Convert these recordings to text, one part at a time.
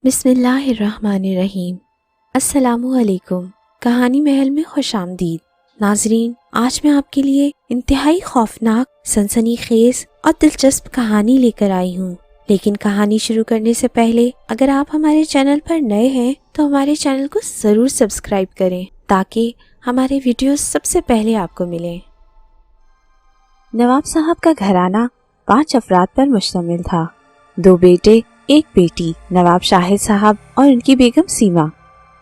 بسم اللہ الرحمن الرحیم۔ السلام علیکم۔ کہانی محل میں خوش آمدید۔ ناظرین، آج میں آپ کے لیے انتہائی خوفناک، سنسنی خیز اور دلچسپ کہانی لے کر آئی ہوں، لیکن کہانی شروع کرنے سے پہلے اگر آپ ہمارے چینل پر نئے ہیں تو ہمارے چینل کو ضرور سبسکرائب کریں تاکہ ہمارے ویڈیوز سب سے پہلے آپ کو ملیں۔ نواب صاحب کا گھرانہ 5 افراد پر مشتمل تھا، 2 بیٹے، 1 بیٹی، نواب شاہد صاحب اور ان کی بیگم سیما۔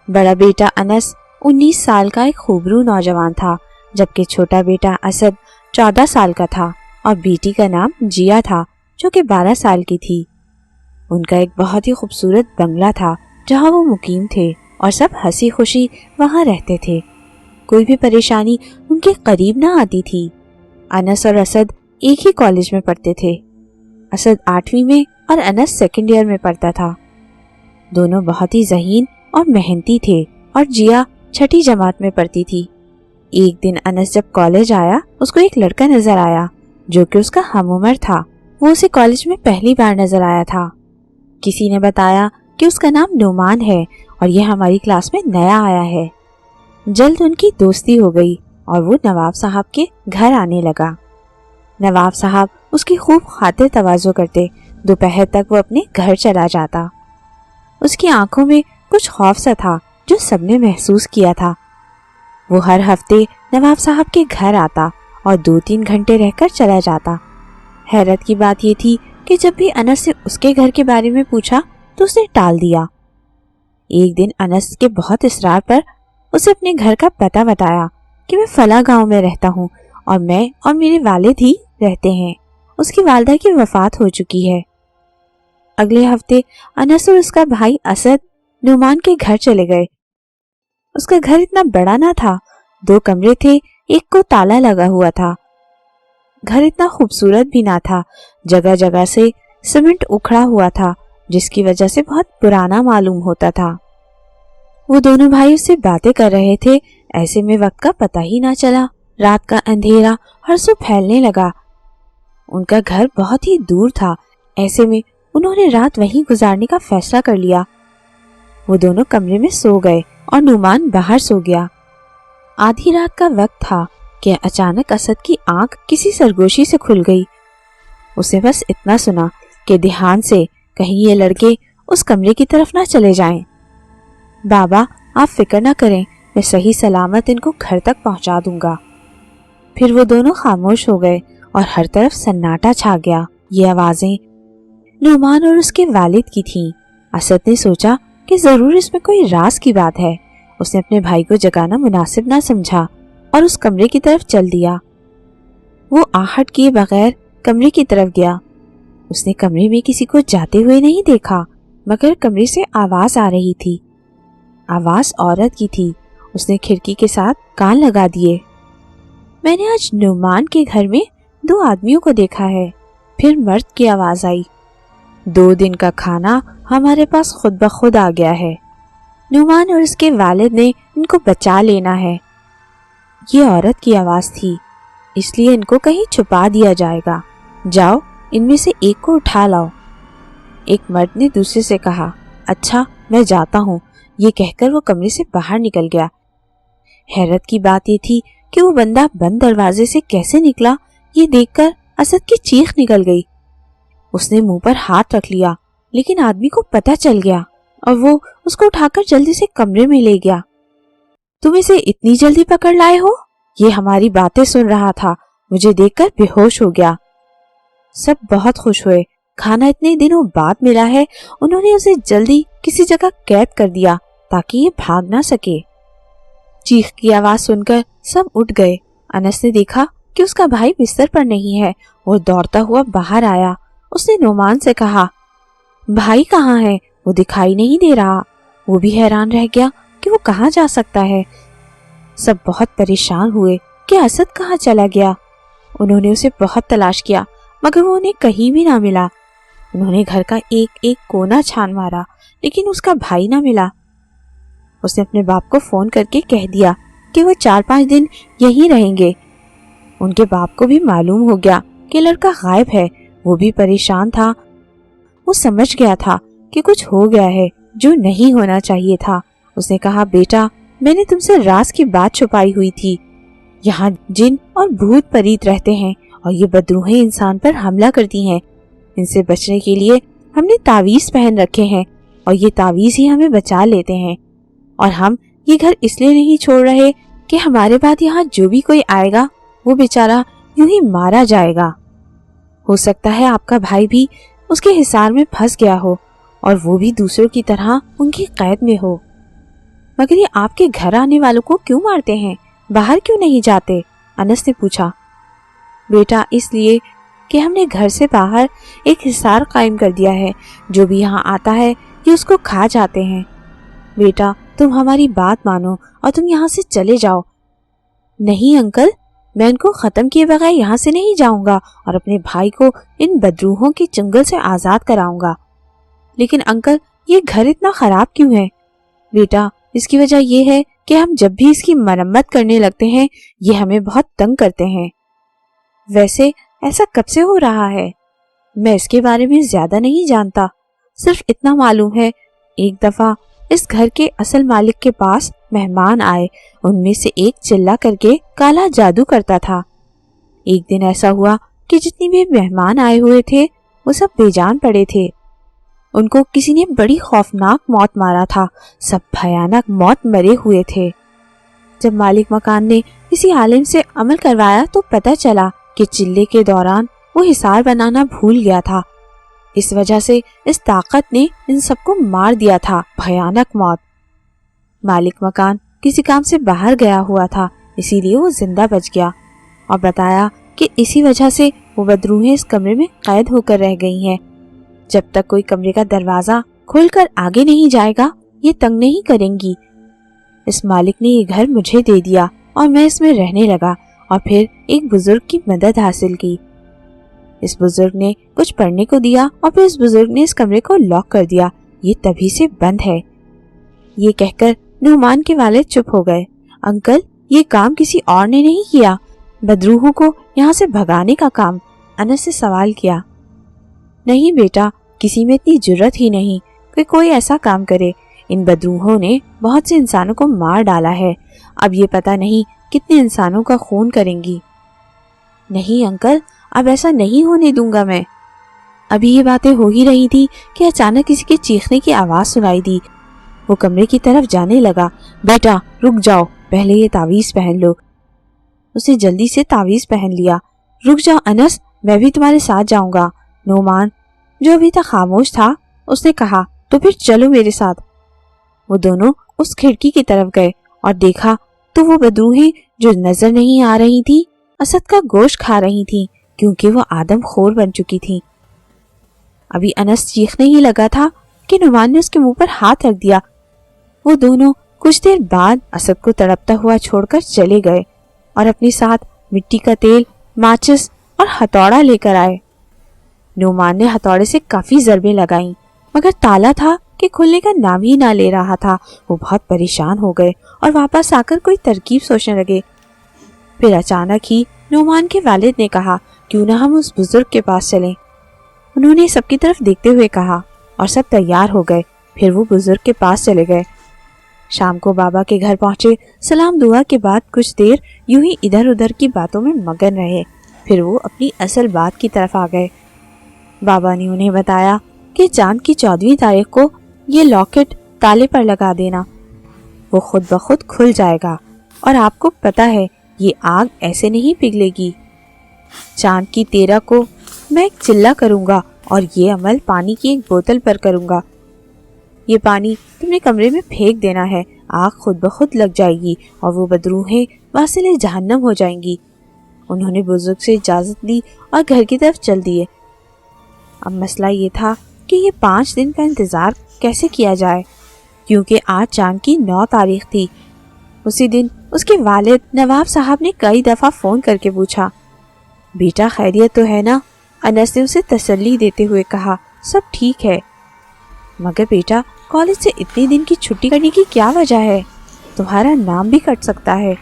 بڑا بیٹا انس 19 سال کا ایک خوبرو نوجوان تھا، جبکہ چھوٹا بیٹا اسد 14 سال کا تھا اور بیٹی کا نام جیا تھا جو کہ 12 سال کی تھی۔ ان کا ایک بہت ہی خوبصورت بنگلہ تھا جہاں وہ مقیم تھے اور سب ہنسی خوشی وہاں رہتے تھے، کوئی بھی پریشانی ان کے قریب نہ آتی تھی۔ انس اور اسد ایک ہی کالج میں پڑھتے تھے، اسد 8ویں میں اور انس 2nd ایئر میں پڑھتا تھا۔ دونوں بہت ہی ذہین اور محنتی تھے اور جیا 6ٹھی جماعت میں پڑھتی تھی۔ ایک دن انس جب کالج آیا، اس کو ایک لڑکا نظر آیا جو کہ اس کا ہم عمر تھا۔ وہ اسے کالج میں پہلی بار نظر آیا تھا۔ کسی نے بتایا کہ اس کا نام نعمان ہے اور یہ ہماری کلاس میں نیا آیا ہے۔ جلد ان کی دوستی ہو گئی اور وہ نواب صاحب کے گھر آنے لگا۔ نواب صاحب اس کی خوب خاطر تواضع کرتے، دوپہر تک وہ اپنے گھر چلا جاتا۔ اس کی آنکھوں میں کچھ خوف سا تھا جو سب نے محسوس کیا تھا۔ وہ ہر ہفتے نواب صاحب کے گھر آتا اور 2-3 گھنٹے رہ کر چلا جاتا۔ حیرت کی بات یہ تھی کہ جب بھی انس نے اس کے گھر کے بارے میں پوچھا تو اس نے ٹال دیا۔ ایک دن انس کے بہت اصرار پر اسے اپنے گھر کا پتہ بتایا کہ میں فلاں گاؤں میں رہتا ہوں اور میں اور میرے والد ہی رہتے ہیں، اس کی والدہ کی وفات ہو چکی ہے۔ اگلے ہفتے انس اور اس کا بھائی اسد نعمان کے گھر چلے گئے۔ اس کا گھر اتنا بڑا نہ تھا، 2 کمرے تھے، ایک کو تالا لگا ہوا تھا۔ گھر اتنا خوبصورت بھی نہ تھا، جگہ جگہ سے سیمنٹ اکھڑا ہوا تھا جس کی وجہ سے بہت پرانا معلوم ہوتا تھا۔ وہ دونوں بھائی اس سے باتیں کر رہے تھے، ایسے میں وقت کا پتہ ہی نہ چلا۔ رات کا اندھیرا ہر سو پھیلنے لگا۔ ان کا گھر بہت ہی دور تھا، ایسے میں انہوں نے رات وہیں گزارنے کا فیصلہ کر لیا۔ وہ دونوں کمرے میں سو گئے اور نعمان باہر سو گیا۔ آدھی رات کا وقت تھا کہ اچانک اسد کی آنکھ کسی سرگوشی سے کھل گئی۔ اسے بس اتنا سنا کہ دھیان سے کہیں یہ لڑکے اس کمرے کی طرف نہ چلے جائیں۔ بابا، آپ فکر نہ کریں، میں صحیح سلامت ان کو گھر تک پہنچا دوں گا۔ پھر وہ دونوں خاموش ہو گئے اور ہر طرف سناٹا چھا گیا۔ یہ آوازیں نعمان اور اس کے والد کی تھیں۔ اسد نے سوچا کہ ضرور اس میں کوئی راز کی بات ہے۔ اس نے اپنے بھائی کو جگانا مناسب نہ سمجھا اور اس کمرے کی طرف چل دیا۔ وہ آہٹ کیے بغیر کمرے کی طرف گیا۔ اس نے کمرے میں کسی کو جاتے ہوئے نہیں دیکھا، مگر کمرے سے آواز آ رہی تھی۔ آواز عورت کی تھی۔ اس نے کھڑکی کے ساتھ کان لگا دیے۔ میں نے آج نعمان کے گھر میں 2 آدمیوں کو دیکھا ہے۔ پھر مرد کی آواز آئی، 2 دن کا کھانا ہمارے پاس خود بخود آ گیا ہے۔ نعمان اور اس کے والد نے ان کو بچا لینا ہے۔ یہ عورت کی آواز تھی، اس لیے ان کو کہیں چھپا دیا جائے گا۔ جاؤ، ان میں سے ایک کو اٹھا لاؤ۔ ایک مرد نے دوسرے سے کہا، اچھا میں جاتا ہوں۔ یہ کہہ کر وہ کمرے سے باہر نکل گیا۔ حیرت کی بات یہ تھی کہ وہ بندہ بند دروازے سے کیسے نکلا، یہ دیکھ کر اسد کی چیخ نکل گئی۔ اس نے منہ پر ہاتھ رکھ لیا، لیکن آدمی کو پتہ چل گیا اور وہ اس کو اٹھا کر جلدی سے کمرے میں لے گیا۔ تم اسے اتنی جلدی پکڑ لائے ہو؟ یہ ہماری باتیں سن رہا تھا، مجھے دیکھ کر بے ہوش ہو گیا۔ سب بہت خوش ہوئے، کھانا اتنے دنوں بعد ملا ہے، انہوں نے اسے جلدی کسی جگہ قید کر دیا تاکہ یہ بھاگ نہ سکے۔ چیخ کی آواز سن کر سب اٹھ گئے۔ انس نے دیکھا کہ اس کا بھائی بستر پر نہیں ہے۔ وہ دوڑتا ہوا باہر آیا۔ اس نے نعمان سے کہا، بھائی کہاں ہے؟ وہ دکھائی نہیں دے رہا۔ وہ بھی حیران رہ گیا کہ وہ کہاں جا سکتا ہے۔ سب بہت پریشان ہوئے کہ اسد کہاں چلا گیا۔ انہوں نے اسے بہت تلاش کیا مگر وہ انہیں کہیں بھی نہ ملا۔ انہوں نے گھر کا ایک ایک کونا چھان مارا لیکن اس کا بھائی نہ ملا۔ اس نے اپنے باپ کو فون کر کے کہہ دیا کہ وہ 4-5 دن یہیں رہیں گے۔ ان کے باپ کو بھی معلوم ہو گیا کہ لڑکا غائب ہے۔ وہ بھی پریشان تھا۔ وہ سمجھ گیا تھا کہ کچھ ہو گیا ہے जो नहीं होना चाहिए था। उसने कहा, बेटा मैंने तुमसे राज की बात छुपाई हुई थी। यहाँ जिन और भूत प्रेत रहते हैं और ये बदरूहें इंसान पर हमला करती हैं। इनसे बचने के लिए हमने तावीज पहन रखे हैं और ये तावीज ही हमें बचा लेते हैं। और हम ये घर इसलिए नहीं छोड़ रहे कि हमारे बाद यहाँ जो भी कोई आएगा वो बेचारा यूं ही मारा जाएगा। हो सकता है आपका भाई भी उसके हिसार में फंस गया हो और वो भी दूसरों की तरह उनकी कैद में हो। मगर ये आपके घर आने वालों को क्यों मारते हैं, बाहर क्यों नहीं जाते? अनस ने पूछा। बेटा इसलिए कि हमने घर से बाहर एक हिसार कायम कर दिया है। जो भी यहाँ आता है ये उसको खा जाते हैं। बेटा तुम हमारी बात मानो और तुम यहाँ से चले जाओ। नहीं अंकल, मैं इनको खत्म किए बगैर यहाँ से नहीं जाऊंगा और अपने भाई को इन बदरूहों के चंगुल से आजाद कराऊंगा। लेकिन अंकल ये घर इतना खराब क्यों है? बेटा इसकी वजह यह है कि हम जब भी इसकी मरम्मत करने लगते हैं ये हमें बहुत तंग करते हैं। वैसे ऐसा कब से हो रहा है? मैं इसके बारे में ज्यादा नहीं जानता, सिर्फ इतना मालूम है एक दफा इस घर के असल मालिक के पास मेहमान आए। उनमें से एक चिल्ला करके काला जादू करता था। एक दिन ऐसा हुआ कि जितनी भी मेहमान आए हुए थे वो सब बेजान पड़े थे। उनको किसी ने बड़ी खौफनाक मौत मारा था। सब भयानक मौत मरे हुए थे। जब मालिक मकान ने किसी आलिम से अमल करवाया तो पता चला कि चिल्ले के दौरान वो हिसार बनाना भूल गया था। इस वजह से इस ताकत ने इन सबको मार दिया था। भयानक मौत। मालिक मकान किसी काम से बाहर गया हुआ था, इसीलिए वो जिंदा बच गया और बताया कि इसी वजह से वो बदरूहें इस कमरे में कैद होकर रह गई हैं। जब तक कोई कमरे का दरवाजा खोलकर आगे नहीं जाएगा ये तंग नहीं करेंगी। इस मालिक ने ये घर मुझे दे दिया और मैं इसमें रहने लगा और फिर एक बुजुर्ग की मदद हासिल की। इस बुजुर्ग ने कुछ पढ़ने को दिया और फिर इस बुजुर्ग ने इस कमरे को लॉक कर दिया। ये तभी से बंद है। ये कहकर नुमान के वालिद चुप हो गए। अंकल ये काम किसी और ने नहीं किया, बदरूहों को यहाँ से भगाने का काम? अनस से सवाल किया। नहीं बेटा, किसी में इतनी जुर्रत ही नहीं कि कोई ऐसा काम करे। इन बदरूहों ने बहुत से इंसानों को मार डाला है। अब ये पता नहीं कितने इंसानों का खून करेंगी। नहीं अंकल, अब ऐसा नहीं होने दूंगा मैं। अभी ये बातें हो ही रही थी कि अचानक किसी के चीखने की आवाज सुनाई दी। वो कमरे की तरफ जाने लगा। बेटा रुक जाओ, पहले ये तावीज पहन लो। उसने जल्दी से तावीज पहन लिया। रुक जाओ अनस, मैं भी तुम्हारे साथ जाऊंगा। नोमान जो अभी तक खामोश था उसने कहा, तो फिर चलो मेरे साथ। वो दोनों उस खिड़की की तरफ गए और देखा तो वो बदरूहें जो नजर नहीं आ रही थी असद का गोश्त खा रही थी, क्योंकि वो आदम खोर बन चुकी थी। अभी अनस चीखने ही लगा था कि नुमान ने उसके मुंह पर हाथ रख दिया। वो दोनों कुछ देर बाद असद को तड़पता हुआ छोड़कर चले गए और अपने साथ मिट्टी का तेल, माचिस और हथौड़ा लेकर आए। नुमान ने हथौड़े से काफी ज़रबें लगाईं, मगर ताला था कि खुलने का नाम ही ना ले रहा था। वो बहुत परेशान हो गए और वापस आकर कोई तरकीब सोचने लगे। फिर अचानक ही नुमान के वालिद ने कहा, क्यों ना हम उस बुजुर्ग के पास चलें। उन्होंने सबकी तरफ देखते हुए कहा और सब तैयार हो गए। फिर वो बुजुर्ग के पास चले गए। शाम को बाबा के घर पहुंचे। सलाम दुआ के बाद कुछ देर यूं ही इधर उधर की बातों में मगन रहे। फिर वो अपनी असल बात की तरफ आ गए। बाबा ने उन्हें बताया कि चांद की 14वीं तारीख को ये लॉकेट ताले पर लगा देना, वो खुद ब खुद खुल जाएगा। और आपको पता है ये आग ऐसे नहीं पिघलेगी। चांद की 13 को मैं एक चिल्ला करूंगा और ये अमल पानी की एक बोतल पर करूंगा। ये पानी तुमने कमरे में फेंक देना है। आग खुद ब खुद लग जाएगी और वो बदरूहें वासिले जहन्नम हो जाएंगी। उन्होंने बुजुर्ग से इजाजत ली और घर की तरफ चल दिए। अब मसला ये था कि ये 5 दिन का इंतजार कैसे किया जाए, क्योंकि आज चांद की 9 तारीख थी। उसी दिन उसके वालिद नवाब साहब ने कई दफा फोन करके पूछा, बेटा खैरियत तो है ना? अनस ने उसे तसल्ली देते हुए कहा, सब ठीक है। मगर बेटा कॉलेज से इतने दिन की छुट्टी करने की क्या वजह है? तुम्हारा नाम भी कट सकता है।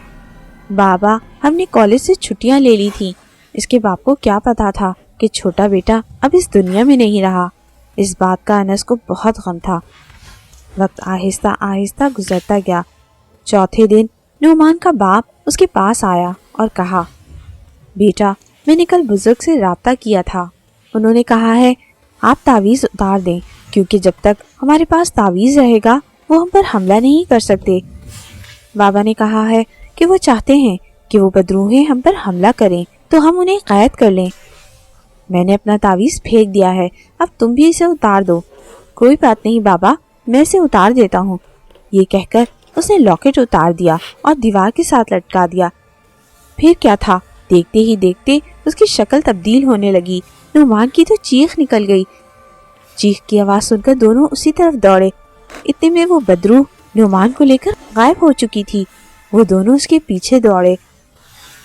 बाबा हमने कॉलेज से छुट्टियां ले ली थी। इसके बाप को क्या पता था कि छोटा बेटा अब इस दुनिया में नहीं रहा। इस बात का अनस को बहुत गम था। वक्त आहिस्ता आहिस्ता गुजरता गया। चौथे दिन नुमान का बाप उसके पास आया और कहा, बेटा, मैंने कल बुजुर्ग से राब्ता किया था। उन्होंने कहा है आप तावीज़ उतार दें, क्योंकि जब तक हमारे पास तावीज़ रहेगा वो हम पर हमला नहीं कर सकते। बाबा ने कहा है कि वो चाहते हैं कि वो बदरूहें हम पर हमला करें तो हम उन्हें कैद कर लें। मैंने अपना तावीज़ फेंक दिया है, अब तुम भी इसे उतार दो। कोई बात नहीं बाबा, मैं इसे उतार देता हूँ। ये कहकर उसने लॉकेट उतार दिया और दीवार के साथ लटका दिया। फिर क्या था, देखते ही देखते उसकी शक्ल तब्दील होने लगी। नुमान की तो चीख निकल गई। चीख की आवाज़ सुनकर दोनों उसी तरफ दौड़े। इतने में वो बदरूह नुमान को लेकर गायब हो चुकी थी। वो दोनों उसके पीछे दौड़े,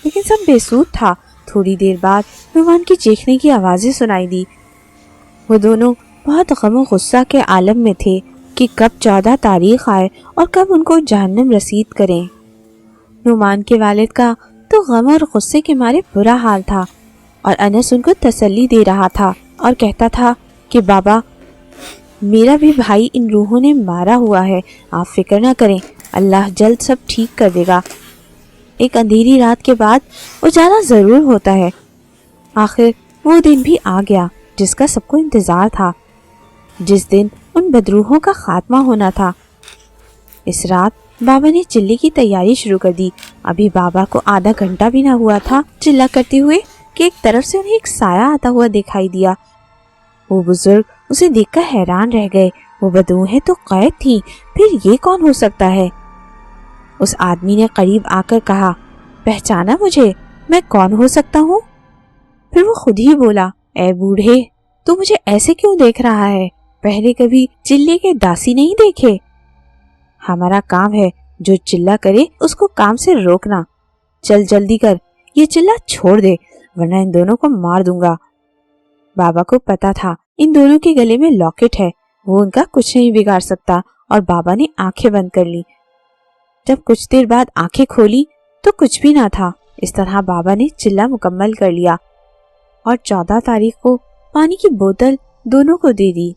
लेकिन सब बेसूद था। थोड़ी देर बाद नुमान की चीखने की आवाज़ें सुनाई दी। वो दोनों बहुत गम और गुस्सा के आलम में थे कि कब 14 तारीख आए और कब उनको जहन्नम रसीद करें। नुमान के वालिद का तो गम और गुस्से के मारे बुरा हाल था और अनस उनको तसल्ली दे रहा था और कहता था कि बाबा, मेरा भी भाई इन रूहों ने मारा हुआ है, आप फिक्र ना करें, अल्लाह जल्द सब ठीक कर देगा। एक अंधेरी रात के बाद उजाला ज़रूर होता है। आखिर वो दिन भी आ गया जिसका सबको इंतज़ार था, जिस दिन उन बदरूहों का खात्मा होना था। इस रात बाबा ने चिल्ले की तैयारी शुरू कर दी। अभी बाबा को आधा घंटा भी ना हुआ था चिल्ला करते हुए कि एक तरफ से उन्हें एक साया आता हुआ दिखाई दिया। वो बुजुर्ग उसे देखकर हैरान रह गए। वो बदरूहें तो कैद थी, फिर ये कौन हो सकता है? उस आदमी ने करीब आकर कहा, पहचाना मुझे? मैं कौन हो सकता हूँ? फिर वो खुद ही बोला, ए बूढ़े, तू मुझे ऐसे क्यों देख रहा है? पहले कभी चिल्ले के दासी नहीं देखे? हमारा काम है, जो चिल्ला करे उसको काम से रोकना। चल जल्दी कर, ये चिल्ला छोड़ दे, वरना इन दोनों को मार दूंगा। बाबा को पता था इन दोनों के गले में लॉकेट है, वो उनका कुछ नहीं बिगाड़ सकता, और बाबा ने आंखें बंद कर ली। जब कुछ देर बाद आंखें खोली तो कुछ भी ना था। इस तरह बाबा ने चिल्ला मुकम्मल कर लिया और 14 तारीख को पानी की बोतल दोनों को दे दी।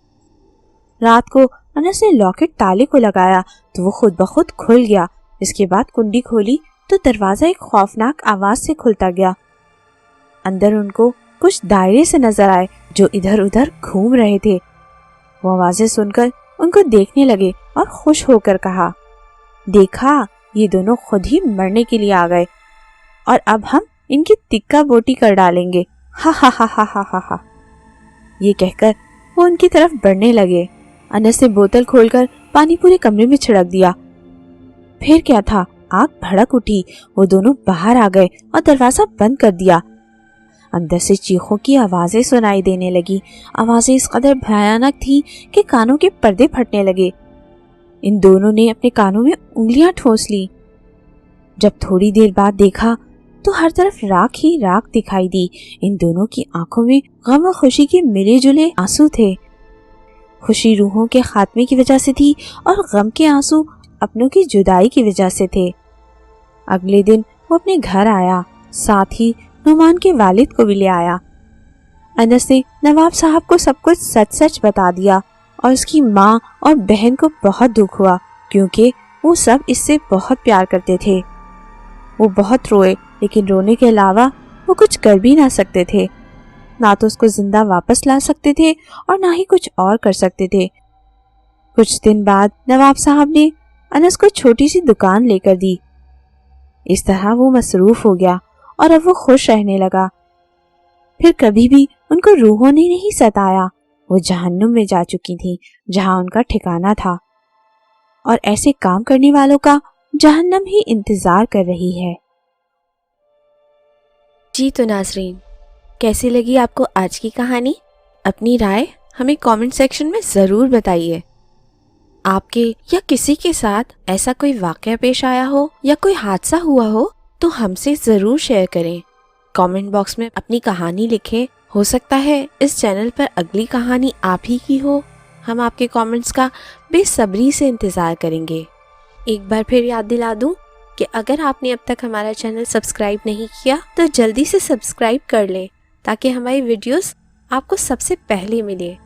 रात को अनस ने लॉकेट ताले को लगाया तो वो खुद ब खुद खुल गया। इसके बाद कुंडी खोली तो दरवाजा एक खौफनाक आवाज से खुलता गया। अंदर उनको कुछ दायरे से नजर आए जो इधर उधर घूम रहे थे। वो आवाजें सुनकर उनको देखने लगे और खुश होकर कहा, देखा, ये दोनों खुद ही मरने के लिए आ गए और अब हम इनकी तिक्का बोटी कर डालेंगे। हा हा हा हा हा हा हा। ये कहकर वो उनकी तरफ बढ़ने लगे। अनस ने बोतल खोलकर पानी पूरे कमरे में छिड़क दिया। फिर क्या था, आग भड़क उठी। वो दोनों बाहर आ गए और दरवाजा बंद कर दिया। अंदर से चीखों की आवाजें सुनाई देने लगी। आवाजें इस कदर भयानक थी कि कानों के पर्दे फटने लगे। इन दोनों ने अपने कानों में उंगलियां ठोंस ली। जब थोड़ी देर बाद देखा तो हर तरफ राख ही राख दिखाई दी। इन दोनों की आंखों में गम और खुशी के मिले जुले आंसू थे। खुशी रूहों के खात्मे की वजह से थी और गम के आंसू अपनों की जुदाई की वजह से थे। अगले दिन वो अपने घर आया, साथ ही नुमान के वालिद को भी ले आया। अनस ने नवाब साहब को सब कुछ सच सच बता दिया और उसकी माँ और बहन को बहुत दुख हुआ, क्योंकि वो सब इससे बहुत प्यार करते थे। वो बहुत रोए, लेकिन रोने के अलावा वो कुछ कर भी ना सकते थे। ना तो उसको जिंदा वापस ला सकते थे और ना ही कुछ और कर सकते थे। कुछ दिन बाद नवाब साहब ने अनस को छोटी सी दुकान लेकर दी। इस तरह वो मसरूफ हो गया और अब वो खुश रहने लगा। फिर कभी भी उनको रूहों ने नहीं सताया। वो जहन्नुम में जा चुकी थी, जहां उनका ठिकाना था, और ऐसे काम करने वालों का जहन्नम ही इंतजार कर रही है। जी तो नाजरीन, कैसी लगी आपको आज की कहानी? अपनी राय हमें कमेंट सेक्शन में ज़रूर बताइए। आपके या किसी के साथ ऐसा कोई वाक़या पेश आया हो या कोई हादसा हुआ हो तो हमसे ज़रूर शेयर करें। कमेंट बॉक्स में अपनी कहानी लिखें। हो सकता है इस चैनल पर अगली कहानी आप ही की हो। हम आपके कमेंट्स का बेसब्री से इंतज़ार करेंगे। एक बार फिर याद दिला दूं कि अगर आपने अब तक हमारा चैनल सब्सक्राइब नहीं किया तो जल्दी से सब्सक्राइब कर लें, ताकि हमारी वीडियोस आपको सबसे पहले मिले।